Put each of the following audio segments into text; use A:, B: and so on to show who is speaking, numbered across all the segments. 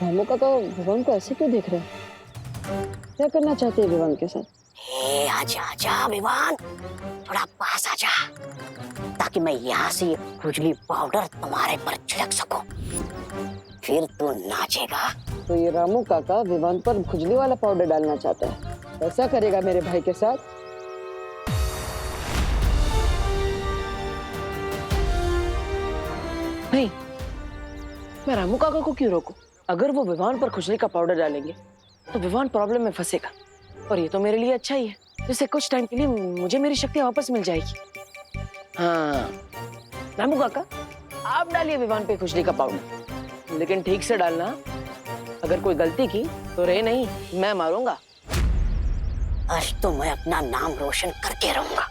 A: रामू काका विवान को ऐसे क्यों देख रहे हैं? क्या करना चाहते हैं विवान के साथ?
B: आजा आजा विवान, थोड़ा पास आजा ताकि मैं यहाँ से ये खुजली पाउडर तुम्हारे पर छिड़क सकूं। फिर तू नाचेगा।
A: तो ये रामू काका विवान पर खुजली वाला पाउडर डालना चाहता है, ऐसा करेगा मेरे भाई के साथ? नहीं, मैं रामू काका को क्यों रोकूं? अगर वो विवान पर खुजली का पाउडर डालेंगे तो विवान प्रॉब्लम में फंसेगा, और ये तो मेरे लिए अच्छा ही है, जिससे कुछ टाइम के लिए मुझे मेरी शक्ति वापस मिल जाएगी। हाँ, रामू काका आप डालिए विवान पे खुजली का पाउडर, लेकिन ठीक से डालना। अगर कोई गलती की तो रे नहीं, मैं मारूंगा।
B: आज तो मैं अपना नाम रोशन करके रहूंगा।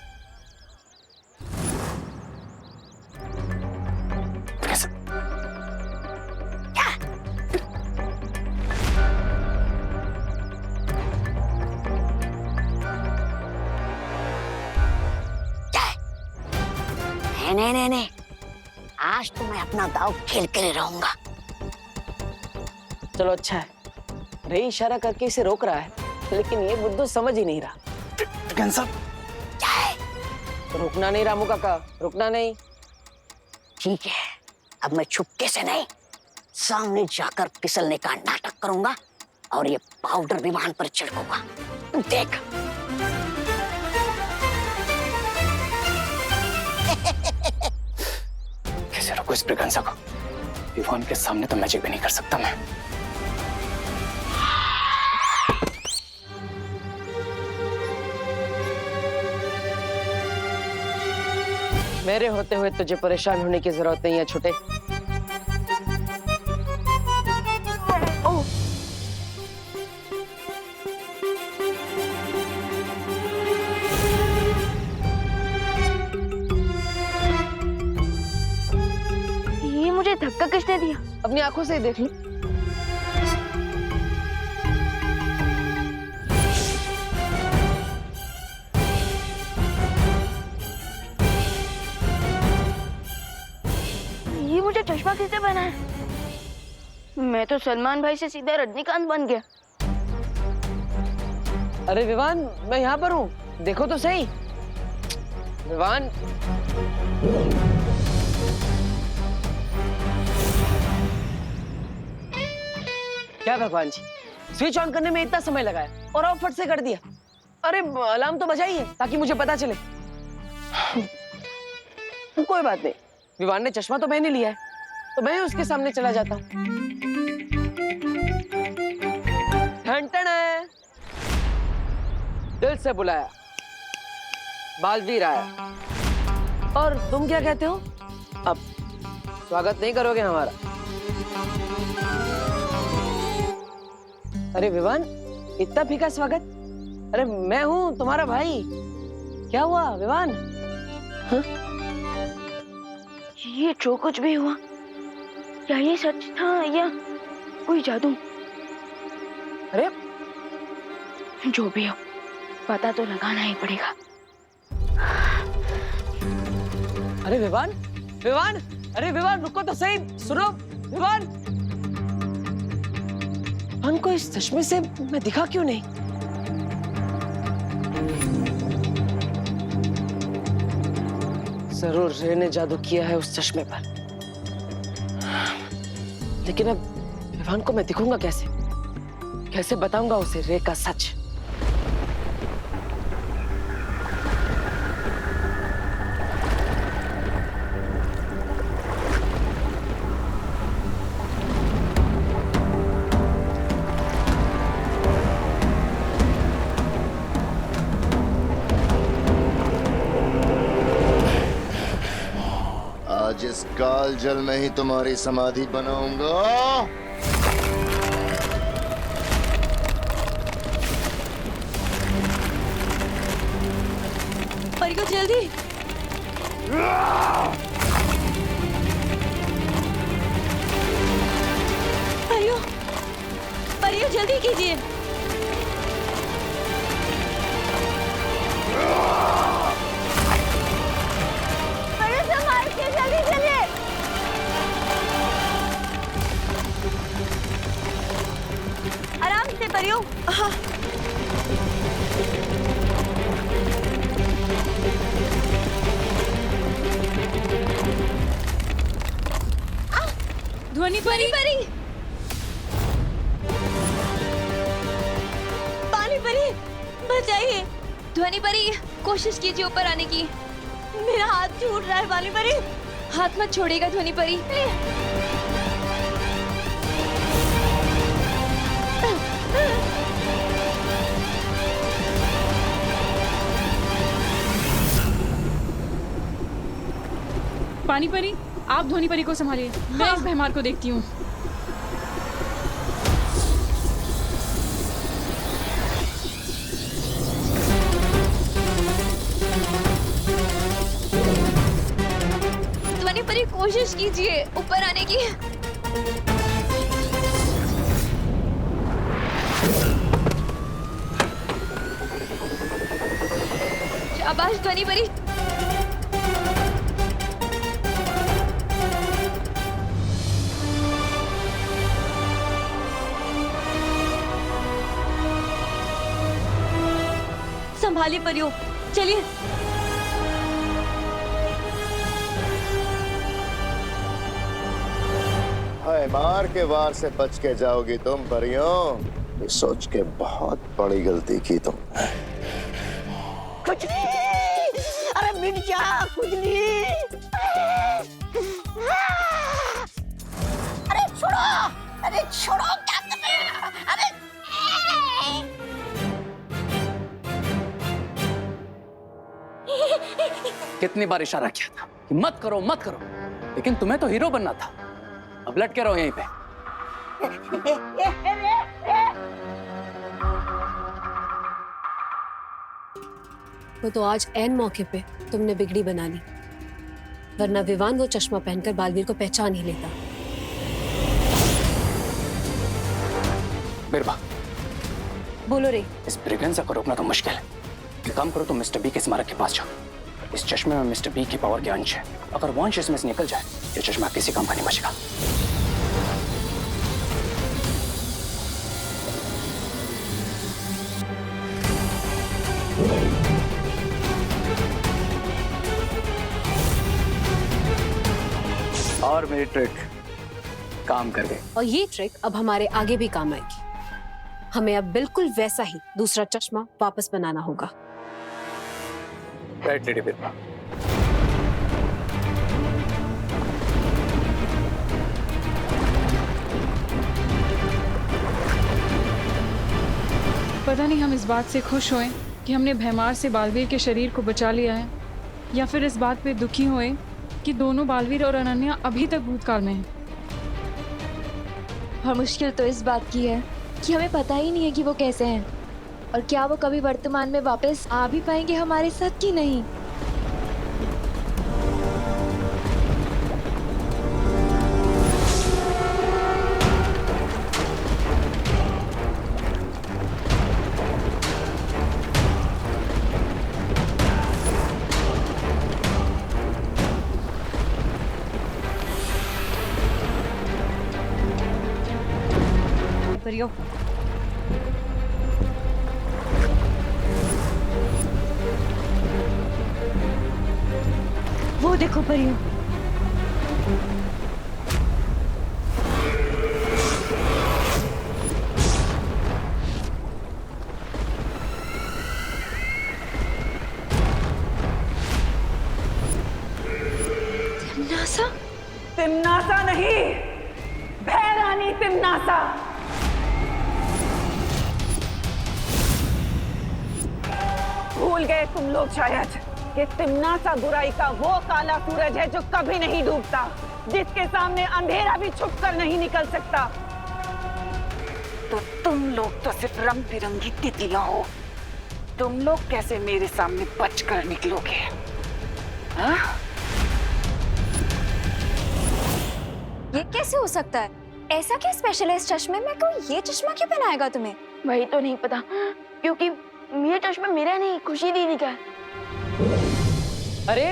B: नहीं, आज तो मैं अपना दाव खेल कर रहूंगा।
A: चलो अच्छा है, रे इशारा करके इसे रोक रहा है, लेकिन ये बुद्धू समझ ही नहीं रहा।
B: क्या है?
A: रुकना नहीं रामू काका, रुकना नहीं।
B: ठीक है, अब मैं छुपके से नहीं, सामने जाकर फिसलने का नाटक करूंगा और ये पाउडर विमान पर छिड़कूंगा। देख।
C: कैसे रोको इस ब्रिगेंसा को? विवान के सामने तो मैजिक भी नहीं कर सकता मैं।
A: मेरे होते हुए तुझे परेशान होने की जरूरत नहीं है छोटे। ओह,
D: ये मुझे धक्का किसने दिया?
A: अपनी आंखों से ही देख लो।
D: ये मुझे चश्मा किसने पहना है? मैं तो सलमान भाई से सीधा रजनीकांत बन गया।
A: अरे विवान, मैं यहाँ पर हूँ, देखो तो सही। विवान, क्या भगवान जी, स्विच ऑन करने में इतना समय लगाया और आप फट से कर दिया। अरे अलार्म तो बजाइए ताकि मुझे पता चले। कोई बात नहीं, विवान ने चश्मा तो मैंने लिया है, तो मैं उसके सामने चला जाता हूँ। ठन है, दिल से बुलाया, बालवीर आया। और तुम क्या कहते हो? अब स्वागत नहीं करोगे हमारा? अरे विवान, इतना फीका स्वागत? अरे मैं हूँ तुम्हारा भाई। क्या हुआ विवान? हाँ?
D: ये जो कुछ भी हुआ, क्या ये सच था या कोई जादू?
A: अरे
D: जो भी हो, पता तो लगाना ही पड़ेगा।
A: अरे विवान, विवान, अरे विवान रुको तो सही, सुनो विवान। विवान को इस चश्मे से मैं दिखा क्यों नहीं? जरूर रे ने जादू किया है उस चश्मे पर, लेकिन अब विवान को मैं दिखूंगा कैसे? कैसे बताऊंगा उसे रे का सच?
E: आज इस काल जल में ही तुम्हारी समाधि बनाऊंगा।
D: परियो जल्दी। परियो, परियो जल्दी कीजिए। परियों।
A: हाँ।
F: ध्वनि परी
D: पानी परी, बचाइए।
F: ध्वनि परी, कोशिश कीजिए ऊपर आने की।
D: मेरा हाथ छूट रहा है पानी परी।
F: हाथ मत छोड़ेगा ध्वनि परी।
G: पानी परी, आप ध्वनि परी को संभालिए। मैं इस भैमार को देखती हूँ।
F: ध्वनि परी, कोशिश कीजिए ऊपर आने की। शाबाश ध्वनि परी।
D: संभालिए परियों, चलिए।
E: हाय मार के वार से बच के जाओगी तुम परियों। ये सोच के बहुत बड़ी गलती की तुमने।
B: खुजली, अरे मिट जा खुजली। अरे छोड़ो, अरे छोड़ो, क्या कर रहे हो? अरे
C: कितनी बार इशारा किया था कि मत करो मत करो, लेकिन तुम्हें तो हीरो बनना था। अब लटके रहो यहीं पे।
H: वो तो आज ऐन मौके पे तुमने बिगड़ी बना ली, वरना विवान वो चश्मा पहनकर बालवीर को पहचान ही लेता।
C: बिरबा,
H: बोलो रे।
C: इस ब्रिगेंजा को रोकना तो मुश्किल है। एक काम करो, तुम मिस्टर बी के स्मारक के पास जाओ। इस चश्मे में मिस्टर बी की पावर के अंश है। अगर वो अंश इसमें से निकल जाए, ये चश्मा किसी काम का नहीं बचेगा। और मेरी ट्रिक काम कर गई।
H: और ये ट्रिक अब हमारे आगे भी काम आएगी। हमें अब बिल्कुल वैसा ही दूसरा चश्मा वापस बनाना होगा।
C: राइट लेडी बिरबा।
G: पता नहीं हम इस बात से खुश होए कि हमने भैमार से बालवीर के शरीर को बचा लिया है, या फिर इस बात पे दुखी होए कि दोनों बालवीर और अनन्या अभी तक भूतकाल में हैं।
F: और मुश्किल तो इस बात की है कि हमें पता ही नहीं है कि वो कैसे हैं और क्या वो कभी वर्तमान में वापस आ भी पाएंगे हमारे साथ कि नहीं।
D: परियों, वो देखो परियों।
F: तिमनासा?
A: तिमनासा नहीं, भैरानी तिमनासा। भूल गए तुम लोग शायद कि तिमनासा बुराई का वो काला सूरज है जो कभी नहीं डूबता, जिसके सामने अंधेरा भी छुप कर नहीं निकल सकता।
I: तो तुम लोग तो सिर्फ रंग बिरंगी तितलियां हो। तुम लोग कैसे मेरे सामने बच कर निकलोगे? हाँ?
F: ये कैसे हो सकता है? ऐसा क्या स्पेशल है इस चश्मे में? कोई ये चश्मा क्यों पहनाएगा तुम्हें?
D: वही तो नहीं पता, क्योंकि ये चश्मा मेरा नहीं, खुशी दीदी का है।
A: अरे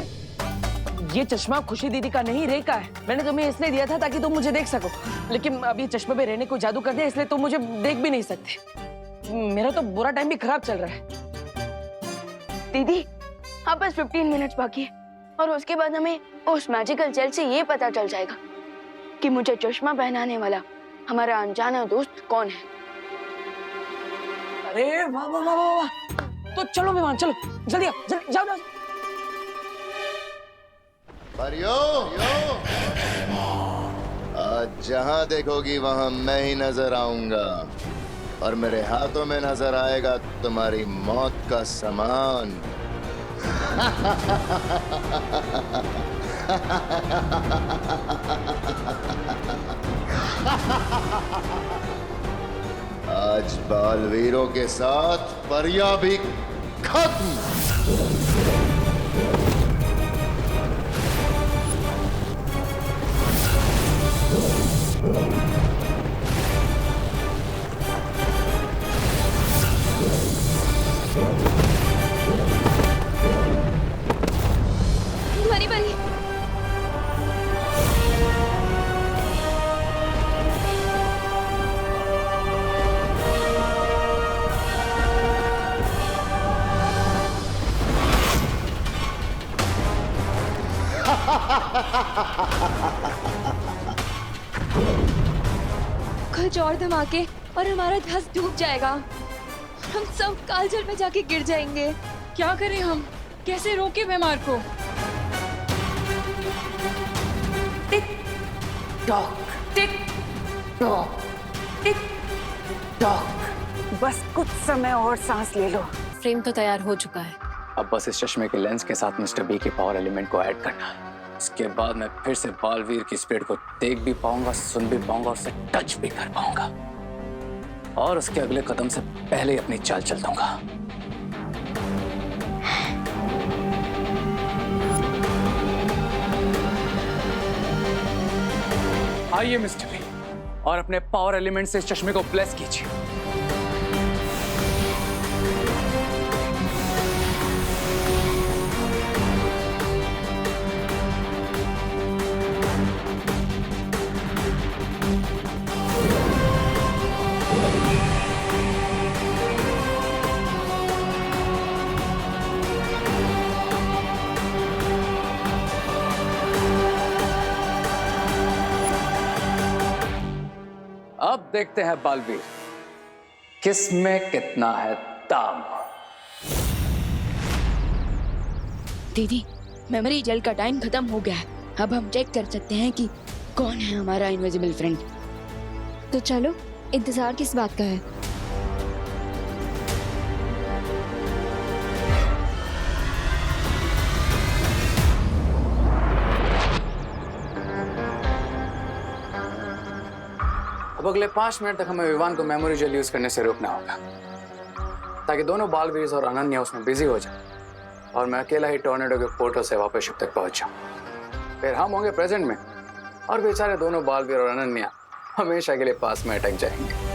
A: ये चश्मा खुशी दीदी का नहीं, रे का है। मैंने तुम्हें इसलिए दिया था ताकि तुम मुझे देख सको, लेकिन अब ये चश्मे पे रहने को जादू कर दिया, इसलिए तुम मुझे देख भी नहीं सकते। मेरा तो बुरा टाइम भी खराब चल रहा है।
D: दीदी हाँ बस 15 मिनट्स बाकी है और उसके बाद हमें उस मैजिकल जेल से ये पता चल जाएगा कि मुझे चश्मा पहनाने वाला हमारा अनजाना दोस्त कौन है।
A: अरे वाह वाह वाह वाह वाह। तो चलो विवान चलो, जल्दी आओ, जल्दी जाओ जाओ।
E: परियों, आज जहां देखोगी वहां मैं ही नजर आऊंगा और मेरे हाथों में नजर आएगा तुम्हारी मौत का सामान। आज बालवीरों के साथ परियां भी खत्म।
F: ध्वनि बनी। कुछ और धमाके और हमारा धस डूब जाएगा और हम सब कालजल में जाके गिर जाएंगे।
G: क्या करें हम? कैसे रोके भैमार को?
I: Tick tock, tick tock, tick tock. बस कुछ समय और सांस ले लो।
H: फ्रेम तो तैयार हो चुका है।
C: अब बस इस चश्मे के लेंस के साथ मिस्टर बी के पावर एलिमेंट को ऐड करना है। इसके बाद मैं फिर से बालवीर की स्पिरिट को देख भी पाऊंगा, सुन भी पाऊंगा और उसे टच भी कर पाऊंगा और उसके अगले कदम से पहले ही अपनी चाल चल दूंगा। आइए मिस्टर बी और अपने पावर एलिमेंट से इस चश्मे को ब्लेस कीजिए। अब देखते हैं बालवीर किस में कितना है दाम।
D: दीदी मेमोरी जेल का टाइम खत्म हो गया है। अब हम चेक कर सकते हैं कि कौन है हमारा इनविजिबल फ्रेंड।
F: तो चलो, इंतजार किस बात का है?
C: अब अगले 5 मिनट तक हमें विवान को मेमोरी जेल यूज करने से रोकना होगा ताकि दोनों बालवीर और अनन्या उसमें बिजी हो जाए और मैं अकेला ही टॉर्नेडो के पोर्टल से वापस शिप तक पहुंच जाऊं। फिर हम होंगे प्रेजेंट में और बेचारे दोनों बालवीर और अनन्या हमेशा के लिए पास में अटक जाएंगे।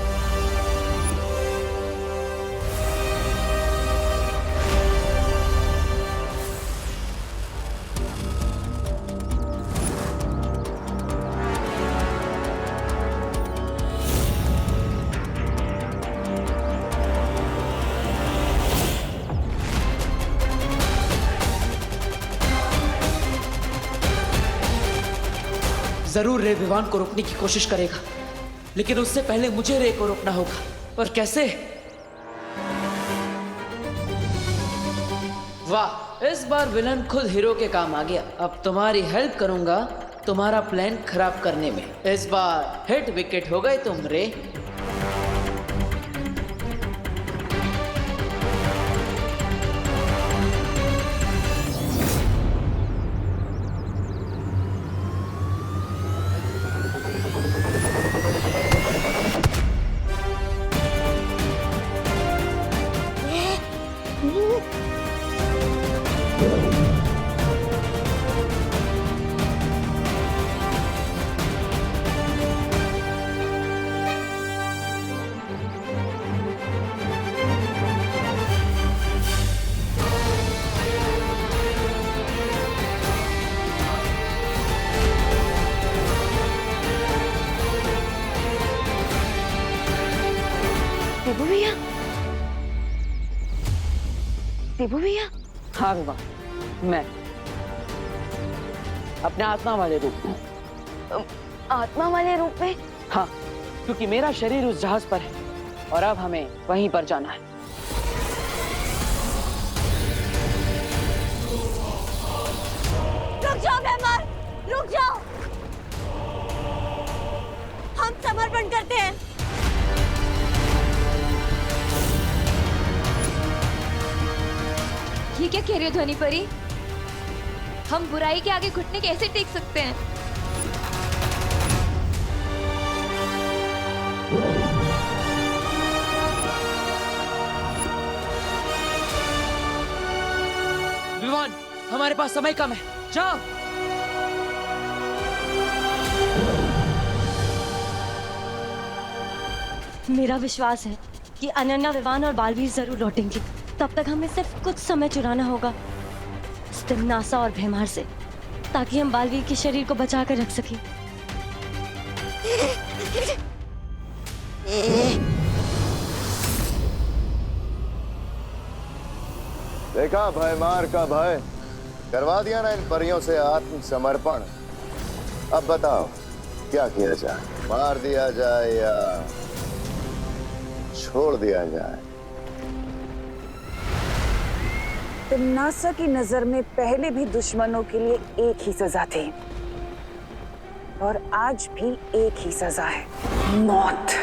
A: जरूर रे विवान को रोकने की कोशिश करेगा, लेकिन उससे पहले मुझे रे को रोकना होगा। और कैसे? वाह, इस बार विलन खुद हीरो के काम आ गया। अब तुम्हारी हेल्प करूंगा तुम्हारा प्लान खराब करने में। इस बार हिट विकेट हो गए तुम रे।
D: प्रभु भैया देबू भैया?
A: हाँ विवान, मैं अपने आत्मा वाले रूप में।
D: आत्मा वाले रूप में?
A: हाँ, क्योंकि मेरा शरीर उस जहाज पर है और अब हमें वहीं पर जाना है।
B: रुक जाओ भैमार, रुक जाओ। हम समर्पण करते हैं।
F: ये क्या कह रहे हो ध्वनि परी? हम बुराई के आगे घुटने कैसे टेक सकते हैं?
A: विवान, हमारे पास समय कम है, जाओ।
J: मेरा विश्वास है कि अनन्या, विवान और बालवीर जरूर लौटेंगे। तब तक हमें सिर्फ कुछ समय चुराना होगा तिम्नासा और भैमार से, ताकि हम बालवीर के शरीर को बचा कर रख सकें।
E: देखा भयमार का भय, करवा दिया ना इन परियों से आत्मसमर्पण। अब बताओ क्या किया जाए, मार दिया जाए या छोड़ दिया जाए?
I: तिम्नासा की नजर में पहले भी दुश्मनों के लिए एक ही सजा थी और आज भी एक ही सजा है, मौत।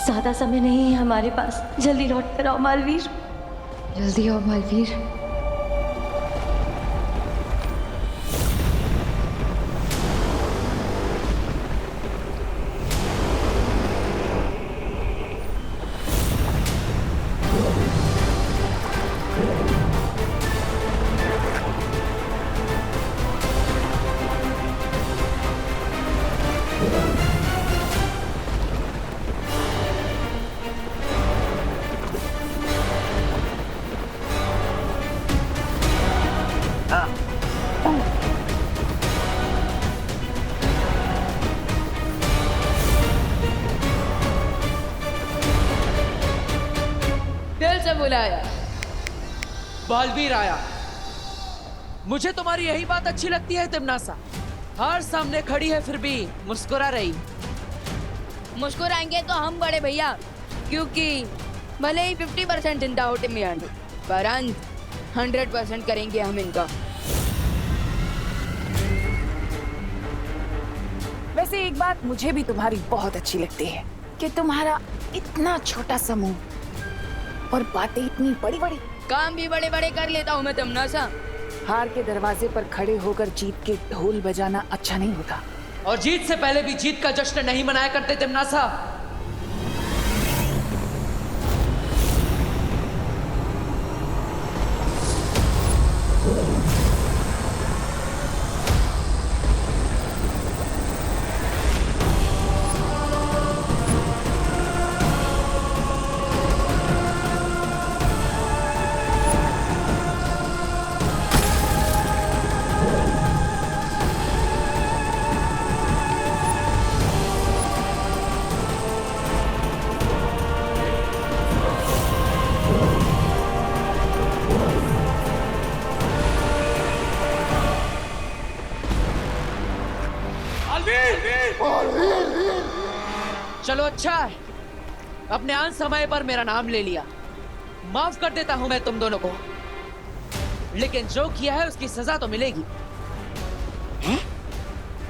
J: ज्यादा समय नहीं है हमारे पास, जल्दी लौट कर आओ मालवीर।
F: जल्दी आओ बालवीर।
A: दिल से बुलाया, बालवीर आया। मुझे तुम्हारी यही बात अच्छी लगती है तिम्नासा। हर सामने खड़ी है फिर भी मुस्कुरा रही।
D: मुस्कुराएंगे तो हम बड़े भैया, क्योंकि भले ही 50% चिंता हो टिम्मी आंटी, पर अंत 100% करेंगे हम इनका।
I: वैसे एक बात मुझे भी तुम्हारी बहुत अच्छी लगती है कि तुम्हारा इतना छोटा समूह और बातें इतनी बड़ी बड़ी।
D: काम भी बड़े बड़े कर लेता हूँ मैं तिम्नासा।
I: हार के दरवाजे पर खड़े होकर जीत के ढोल बजाना अच्छा नहीं होता।
A: और जीत से पहले भी जीत का जश्न नहीं मनाया करते तिम्नासा। चलो अच्छा है, अपने आन समय पर मेरा नाम ले लिया। माफ कर देता हूं मैं तुम दोनों को, लेकिन जो किया है उसकी सजा तो मिलेगी।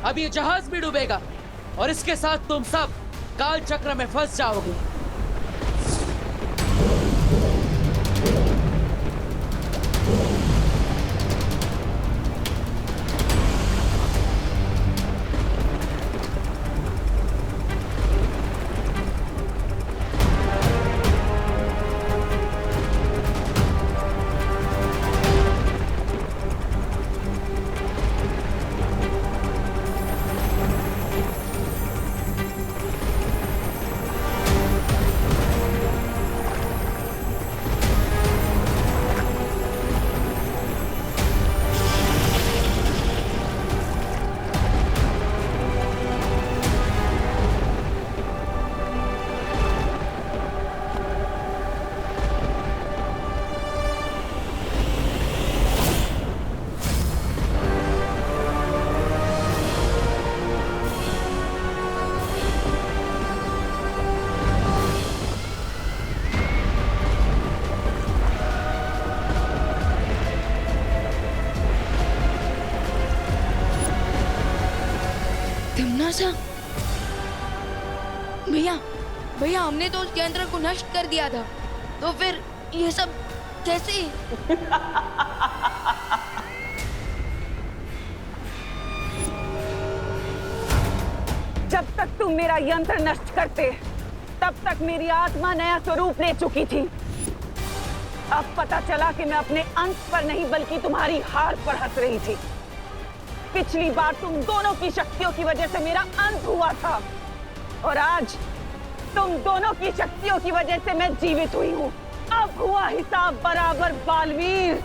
A: अब ये जहाज भी डूबेगा और इसके साथ तुम सब काल चक्र में फंस जाओगे।
D: तन्नासा भैया भैया हमने तो उसके यंत्र को नष्ट कर दिया था, तो फिर ये सब कैसे?
I: जब तक तुम मेरा यंत्र नष्ट करते तब तक मेरी आत्मा नया स्वरूप ले चुकी थी। अब पता चला कि मैं अपने अंत पर नहीं बल्कि तुम्हारी हार पर हंस रही थी। पिछली बार तुम दोनों की शक्तियों की वजह से मेरा अंत हुआ था और आज तुम दोनों की शक्तियों की वजह से मैं जीवित हुई हूँ। अब हुआ हिसाब बराबर बालवीर।